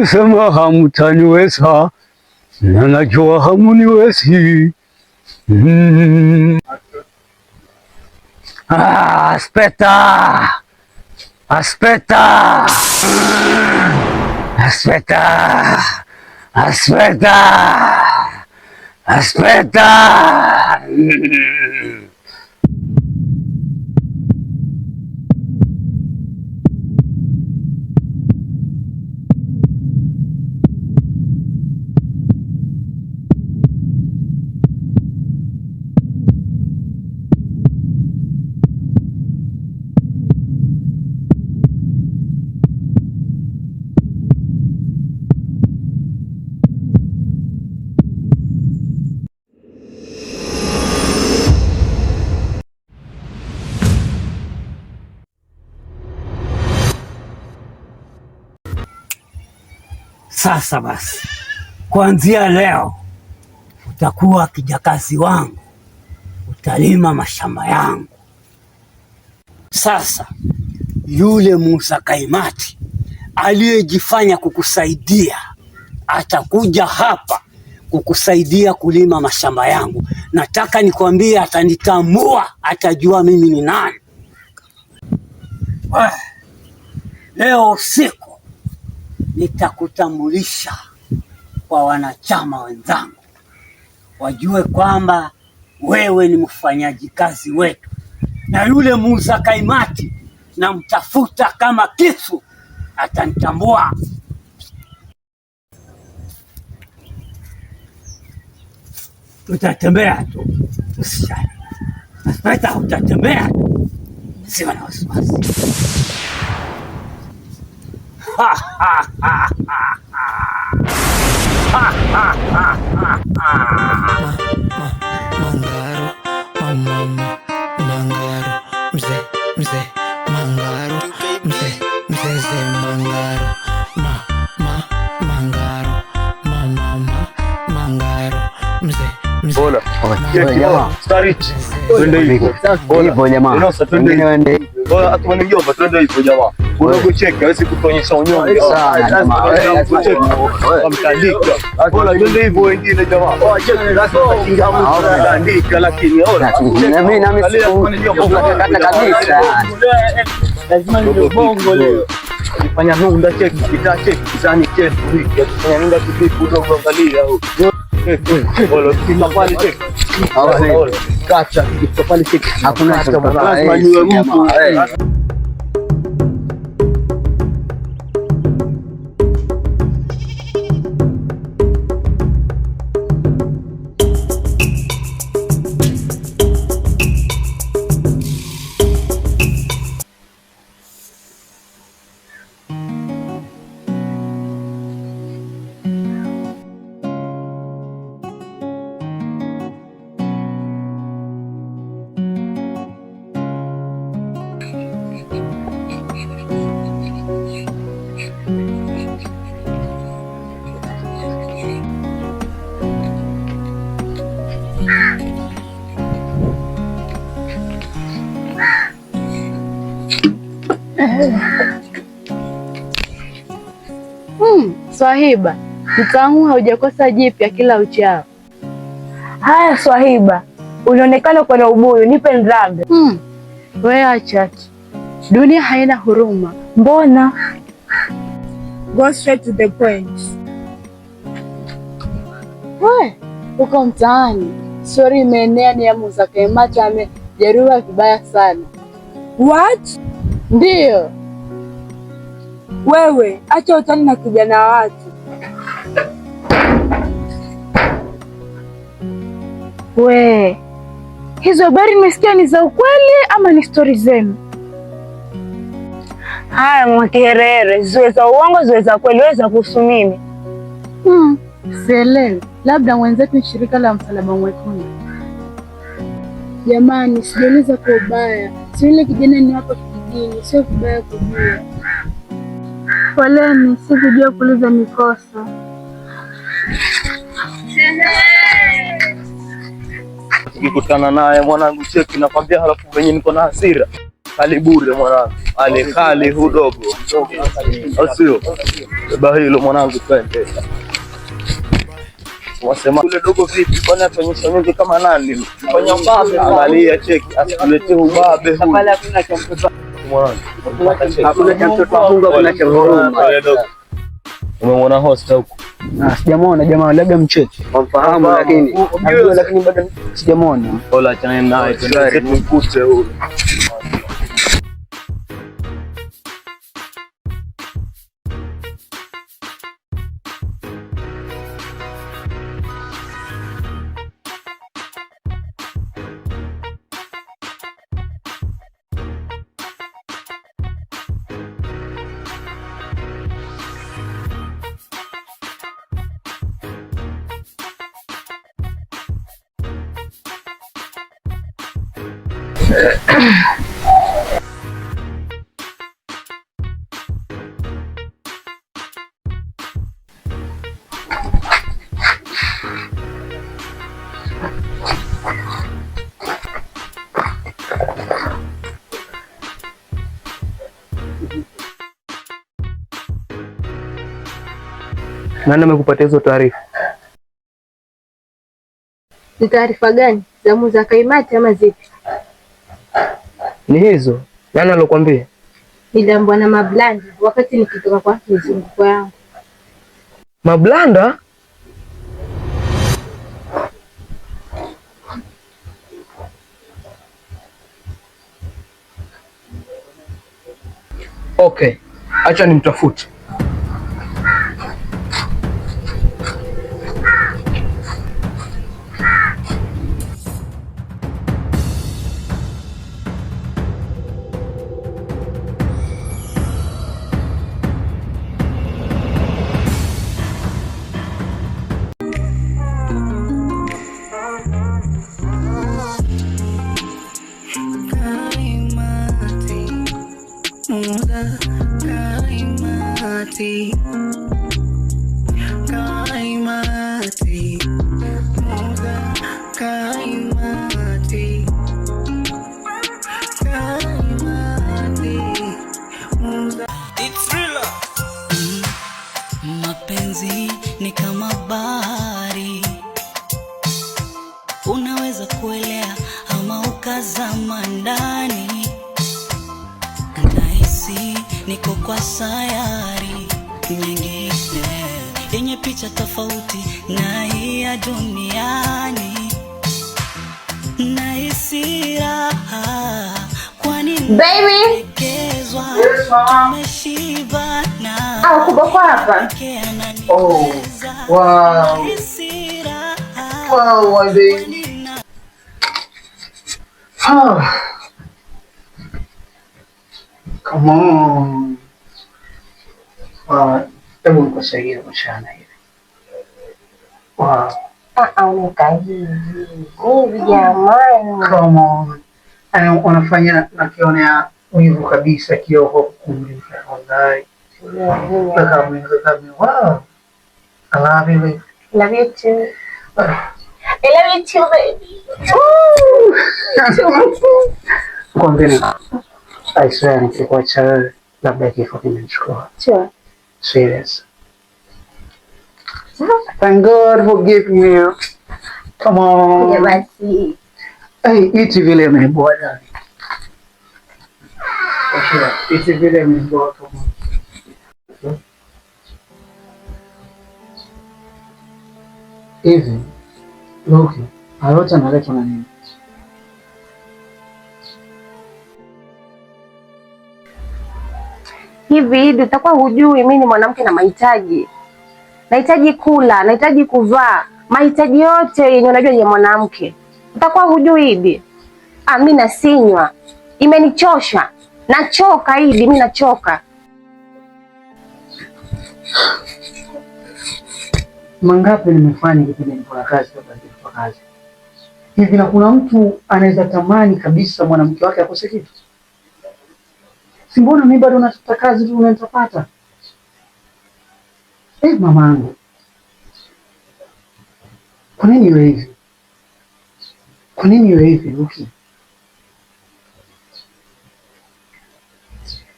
Sema hamtaniweza na najua hamuniwezi. Aspetta! Aspetta! Aspetta! Aspetta! Aspetta! Sasa basi, kuanzia leo utakuwa kijakazi wangu, utalima mashamba yangu. Sasa yule Musa Kaimati aliyejifanya kukusaidia atakuja hapa kukusaidia kulima mashamba yangu. Nataka nikwambie, atanitambua, atajua mimi ni nani. Leo usiku nitakutambulisha kwa wanachama wenzangu, wajue kwamba wewe ni mfanyaji kazi wetu, na yule Musa Kaimati namtafuta kama kisu, atanitambua. Tutatembea tu, usijali. Aspetta, utatembea tu, siwa na wasiwasi. Mangaro, mama, Mangaro, mzee Mangaro, mzee Mangaro, Mangaro, mama, Mangaro, mzee. Bola, stari, twende hivyo. Hivyo jamaa. Twende. Bola, atwani mjomba, twende hivyo jamaa. Unakucheka, hawezi kutuonyesha unyonge. Sana jamaa. Mtandika. Bola, twende hivyo wengine jamaa. Mtandika lakini ona. Mimi kata kabisa. Lazima ndio bongo leo. Nifanya nunda cheki, kita cheki, kisani cheki. Nifanya nunda kipiku ndogo angalia huko. Bola, kitapali cheki. Kacha, kitapali cheki. Hakuna lazima niwe mtu. Swahiba, mtangu haujakosa jipya kila uchao. Haya Swahiba, unaonekana kwa na ubuyu, nipe ndraga. Wewe acha tu. Dunia haina huruma. Mbona? Go straight to the point. We, uko mtaani. Story imeenea ni ya Musa Kaimati amejeruhiwa vibaya sana. What? Ndiyo. Wewe, acha utani na kijana wa watu. We, hizo habari nimesikia ni za ukweli ama ni stori zenu? Haya Mwakiherere, ziwe za uongo ziwe za kweli, wewe za kuhusu mimi. Sielewi, labda mwenzetu ni shirika la Msalaba Mwekundu. Jamani, sijauliza kwa ubaya. Si yule kijana ni hapa kijijini, sio vibaya kujua. Poleni, sikujua kuuliza ni kosa. Tukikutana naye mwanangu, cheki nakwambia, halafu venye niko na hasira kali bure mwanangu, kali hudogo, au sio? Baba hilo mwanangu, twende. Wasema kule dogo vipi? Kwani atonyesha nyingi kama nani? Fanya ubabe, angalia cheki, asikuletee ubabe huyu. Pale hakuna cha mtoto mwanangu. Hakuna cha mtoto wa Mungu, hakuna cha huruma. Umemwona hosta huko? Sijamwona jamaa, labda mcheki. Mfahamu lakini bado sijamwona. Ola, achana naye, twende tumkute huyu. Nani amekupatia hizo taarifa? Ni taarifa gani? Za Musa Kaimati ama zipi? Ni hizo. Nani alokuambia? Niliambiwa na Mablanda wakati nikitoka kwa mizunguko yangu. Mablanda? Okay, acha nimtafute. Mapenzi ni kama bahari, unaweza kuelea ama ukazama ndani. Nahisi niko kwa sayari nyingine yenye picha tofauti na hii ya duniani. Nahisi raha kwani nimekezwa, tumeshibana. Kubwa kwa hapa. Oh, wow. Wow, baby. Come on. Hebu nikusaidie mchana hivi. Wow. Unakaa hivi jamani. Come on. Ana unafanya nakionea wivu kabisa kioko kumlisha wallahi. Wow. I love you. Love you too. I love you too, baby. Kwambia I swear nikikuacha wewe labda kifo kimenichukua. Sure. Serious. Thank God for giving me. Come on. Basi. Hey, iti vile imeboa. Iti vile imeboa kama. Hivi. Loki, hayote analeta na nini? Hivi utakuwa hujui mimi ni mwanamke na mahitaji. Nahitaji kula, nahitaji kuvaa, mahitaji yote yenye unajua ya mwanamke. Utakuwa hujui hivi. Mimi nasinywa. Imenichosha. Nachoka hivi, mimi nachoka. Mangapi nimefanya kipindi niko na kazi kabla ya kazi. hivi, na kuna mtu anaweza tamani kabisa mwanamke wake akose kitu? Si mbona mimi bado natafuta kazi tu unatapata? Mamangu, kwa nini iwe hivi? Kwa nini iwe hivi Ruki?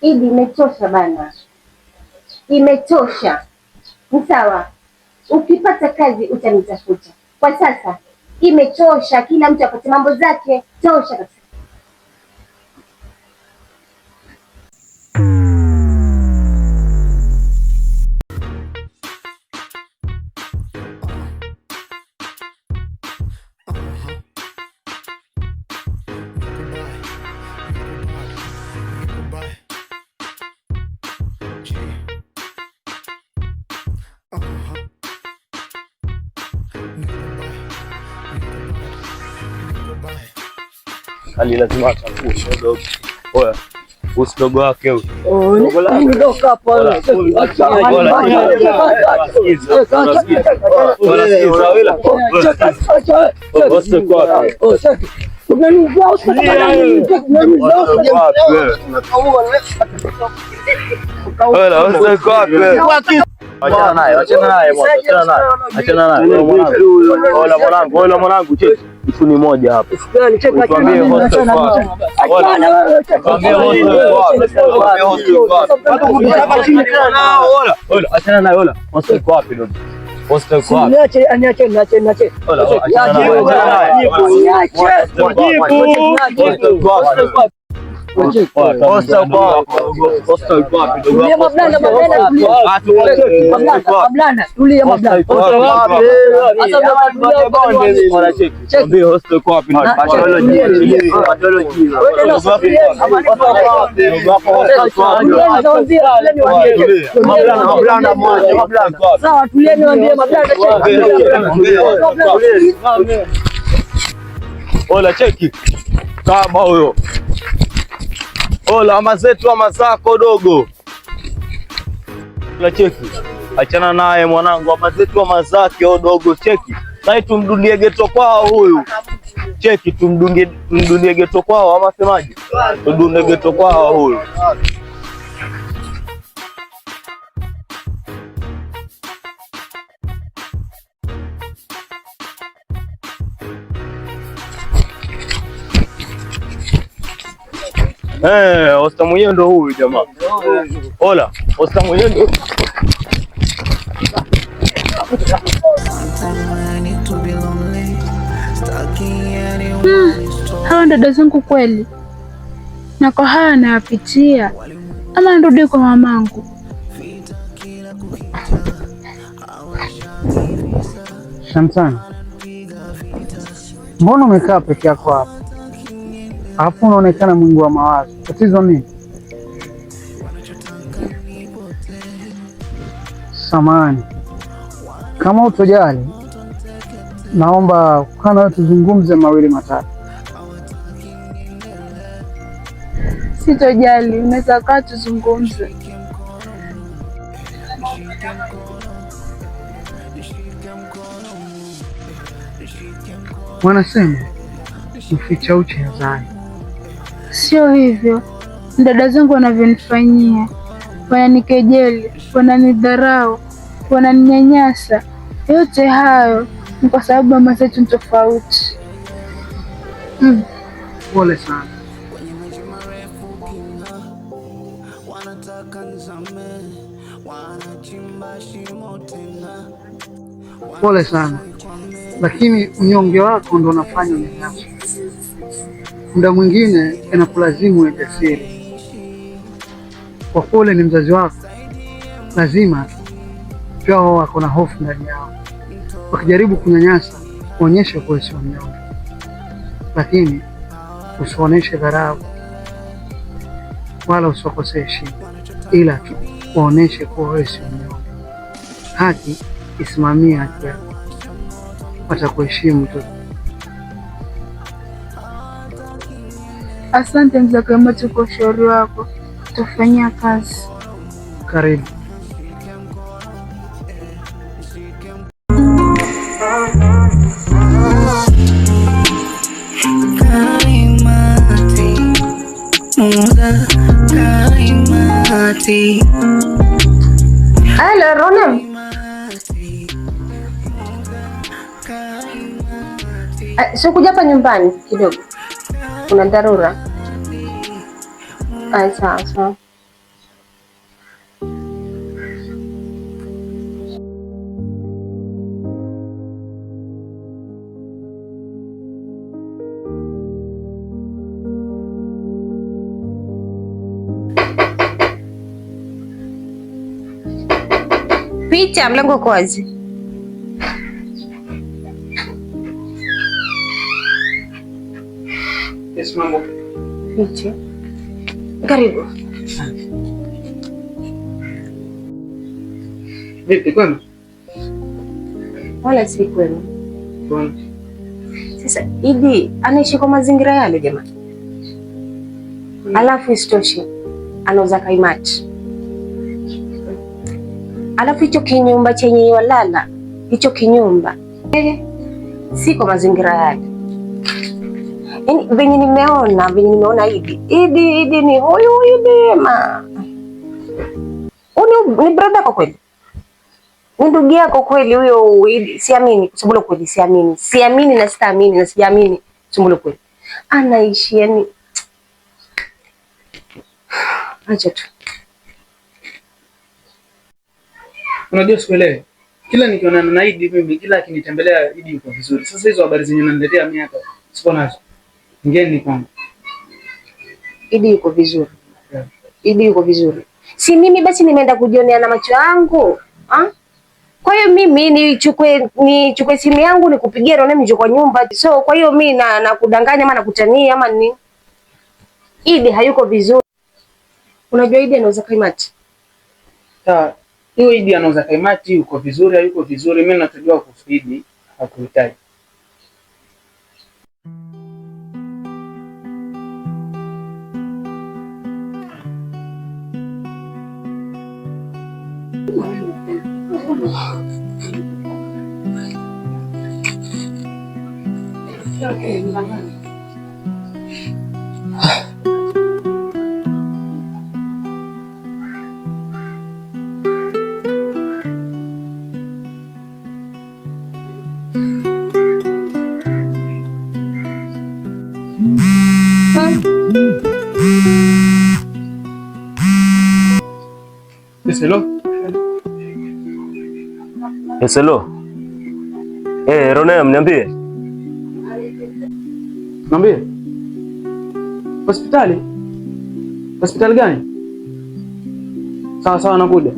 Idi, imetosha bana, imetosha. Ni sawa, ukipata kazi utanitafuta. Kwa sasa imetosha, kila mtu apate mambo zake. Tosha kabisa. Ali lazima atafue dogo. Oya, usidogo wake huyo. Ondoka hapo. Achana naye, achana naye bwana, achana naye. Achana naye. Ola mwanangu, kitu ni moja hapa. Tuambie hostel kwa. Ola, achana naye Ola. Hostel kwa wapi ndio? Hostel kwa wapi? Niache. Ola, achana naye. Hostel kwa wapi? Ola, cheki kama huyo. Ola, ama zetu ama zako dogo. Ola, cheki. Achana naye mwanangu, ama zetu ama zake dogo, cheki. Sasa tumdundie geto kwao huyu. Cheki, tumdundie geto kwao ama semaje? Tudunde geto kwao huyu. Hosta mwenyewe ndo huyu jamaa. Ola, hosta mwenyewe ndo. Hawa dada zangu kweli, na kwa haya nayapitia, ama nirudi kwa mamangu? Shamsani, mbona umekaa peke yako hapa? Hapo unaonekana mwingi wa mawazo. Tatizo nini? Samahani, kama utojali, naomba kukaa nawe tuzungumze mawili matatu. Sitojali, unaweza kaa tuzungumze. Wanasema mficha uchi hazani. Sio hivyo, dada zangu wanavyonifanyia, wananikejeli, wananidharau, wananinyanyasa. Yote hayo ni kwa sababu mama zetu ni tofauti. Pole sana. Pole sana, lakini unyonge wako ndo unafanya unyanyaso. Muda mwingine inakulazimu uwe jasiri. Kwa pole ni mzazi wako, lazima pia wao wako na hofu ndani yao. Wakijaribu kunyanyasa, uonyeshe kuwa sio mnyonge, lakini usionyeshe dharau wala usiwakosee heshima, ila tu waonyeshe kuwa wewe sio mnyonge. Haki isimamie haki yako, watakuheshimu tu. Asante mzee Kaimati kwa ushauri wako, tutafanyia kazi. Karibu. kaimati. Halo Ronem. Sikuja hapa nyumbani kidogo. Kuna dharura. Sawa. Picha, mlango uko wazi. Yes, mambo. Picha. Karibu. Vipi kwema? Wala si kwema. Bwana. Sasa Idi anaishi kwa mazingira yale jamani. Alafu isitoshe anauza kaimati. Alafu hicho kinyumba chenye walala, hicho kinyumba si kwa mazingira yale. Yaani venye nimeona Idi ni huyu dema. Ni brother kwa kweli. Ni ndugu yako kweli huyo Idi. Siamini, kusubulu kweli siamini. Siamini na sitaamini na sijaamini, kusubulu kweli. Anaishi yani acha tu. Unajua sikuelewi. Kila nikionana na Idi mimi, kila akinitembelea Idi yuko vizuri. Sasa hizo habari zenye ananiletea mimi hapa siko nazo. Ngeni kwangu. Idi yuko vizuri. Yeah. Idi yuko vizuri. Si mimi basi nimeenda kujionea na macho yangu. Kwa hiyo mimi nichukue simu yangu nikupigie Ronem nje kwa nyumba. So kwa hiyo mimi na kudanganya ama nakutania ama nini? Idi hayuko vizuri. Unajua Idi anauza kaimati. Sawa. Hiyo Idi anauza kaimati, yuko vizuri, hayuko vizuri, mimi natajua kuhusu Idi hakuhitaji. Hello? Yes, hello. Ronem, niambie. Niambie. Hospitali? Hospitali gani? Sawa, nakuja.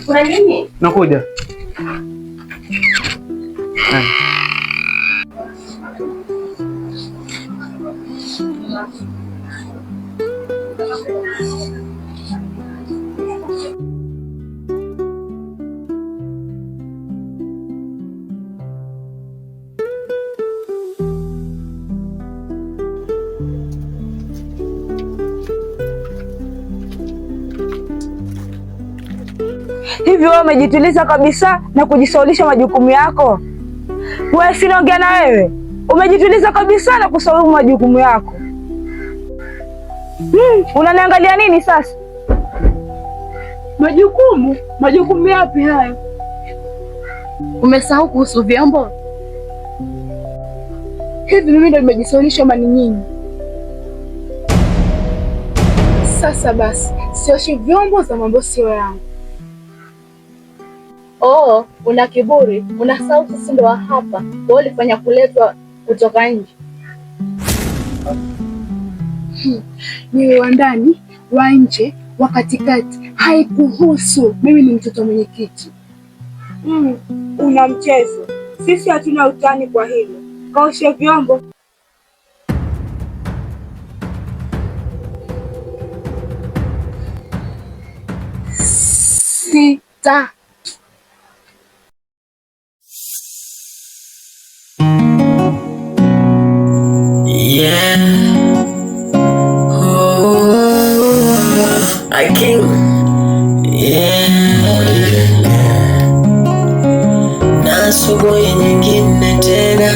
Kuna nini? Nakuja. Hivi wewe umejituliza kabisa na kujisaulisha majukumu yako? Wewe sinaongea na wewe. Umejituliza kabisa na kusahau majukumu yako. Unaniangalia nini sasa? Majukumu? Majukumu yapi hayo? Umesahau kuhusu vyombo? Hivi mimi ndo nimejisaulisha mani nyinyi? Sasa basi, sioshi vyombo za mambo sio yangu. Oh, una kiburi, unasahau sisi ndo wa hapa. Wewe ulifanya kuletwa kutoka nje. Niwe wa ndani, wa nje, wa katikati, haikuhusu. Mimi ni mtoto mwenyekiti. Una mchezo. Sisi hatuna utani kwa hilo. Kaoshe vyombo. Sita. Yeah. Oh, I can. Yeah. Na asubuhi nyingine tena